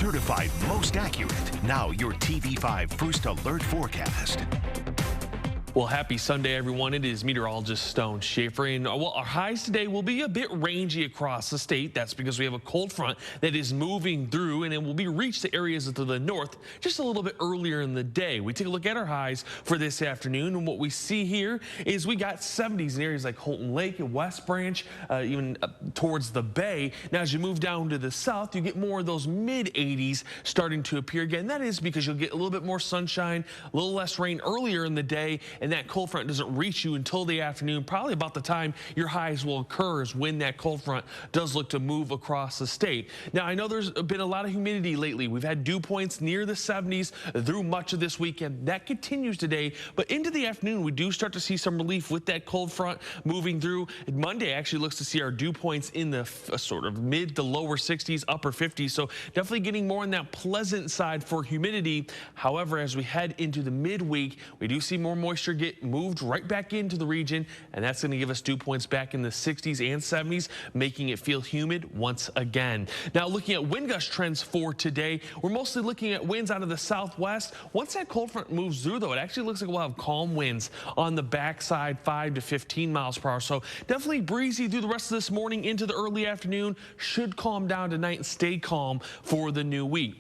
certified most accurate. Now your TV5 First Alert forecast. Well, happy Sunday, everyone. It is meteorologist Stone Schafer. And well, our highs today will be a bit rangy across the state. That's because we have a cold front that is moving through, and it will be reached the areas to the north just a little bit earlier in the day. We take a look at our highs for this afternoon, and what we see here is we got 70s in areas like Holton Lake and West Branch, even towards the bay. Now, as you move down to the south, you get more of those mid-80s starting to appear again. That is because you'll get a little bit more sunshine, a little less rain earlier in the day, and that cold front doesn't reach you until the afternoon. Probably about the time your highs will occur is when that cold front does look to move across the state. Now, I know there's been a lot of humidity lately. We've had dew points near the 70s through much of this weekend. That continues today, but into the afternoon, we do start to see some relief with that cold front moving through. Monday actually looks to see our dew points in the sort of mid to lower 60s, upper 50s, so definitely getting more on that pleasant side for humidity. However, as we head into the midweek, we do see more moisture get moved right back into the region, and that's going to give us dew points back in the 60s and 70s, making it feel humid once again. Now, looking at wind gust trends for today, we're mostly looking at winds out of the southwest. Once that cold front moves through, though, it actually looks like we'll have calm winds on the backside, 5 to 15 miles per hour. So definitely breezy through the rest of this morning into the early afternoon. Should calm down tonight and stay calm for the new week.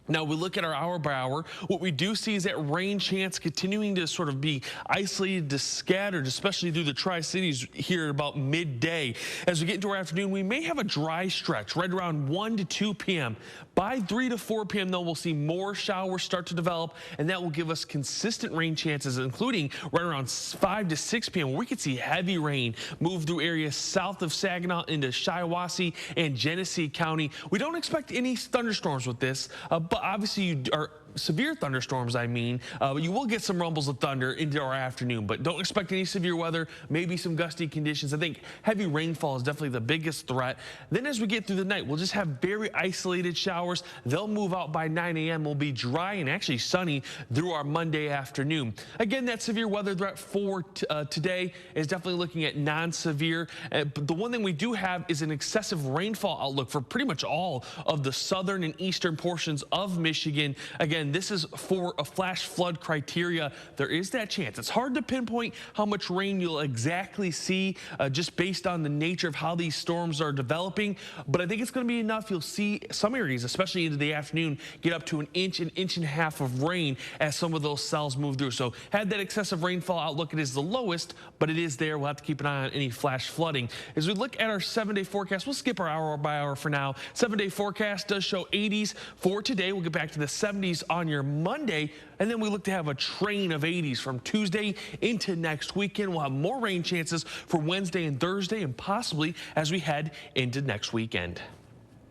Now, we look at our hour by hour. What we do see is that rain chance continuing to sort of be isolated to scattered, especially through the Tri-Cities here at about midday. As we get into our afternoon, we may have a dry stretch right around 1 to 2 p.m. By 3 to 4 p.m., though, we'll see more showers start to develop, and that will give us consistent rain chances, including right around 5 to 6 p.m., where we could see heavy rain move through areas south of Saginaw into Shiawassee and Genesee County. We don't expect any thunderstorms with this, but obviously you are severe thunderstorms, but you will get some rumbles of thunder into our afternoon, but don't expect any severe weather, maybe some gusty conditions. I think heavy rainfall is definitely the biggest threat. Then as we get through the night, we'll just have very isolated showers. They'll move out by 9 a.m. We'll be dry and actually sunny through our Monday afternoon. Again, that severe weather threat for today is definitely looking at non-severe. But the one thing we do have is an excessive rainfall outlook for pretty much all of the southern and eastern portions of Michigan. Again, this is for a flash flood criteria. There is that chance. It's hard to pinpoint how much rain you'll exactly see just based on the nature of how these storms are developing, but I think it's going to be enough. You'll see some areas, especially into the afternoon, get up to an inch and a half of rain as some of those cells move through. So had that excessive rainfall outlook, it is the lowest, but it is there. We'll have to keep an eye on any flash flooding. As we look at our 7-day forecast, we'll skip our hour by hour for now. 7-day forecast does show 80s for today. We'll get back to the 70s on your Monday, and then we look to have a train of 80s from Tuesday into next weekend. We'll have more rain chances for Wednesday and Thursday, and possibly as we head into next weekend.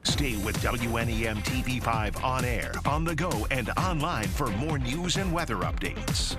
Stay with WNEM TV5 on air, on the go, and online for more news and weather updates.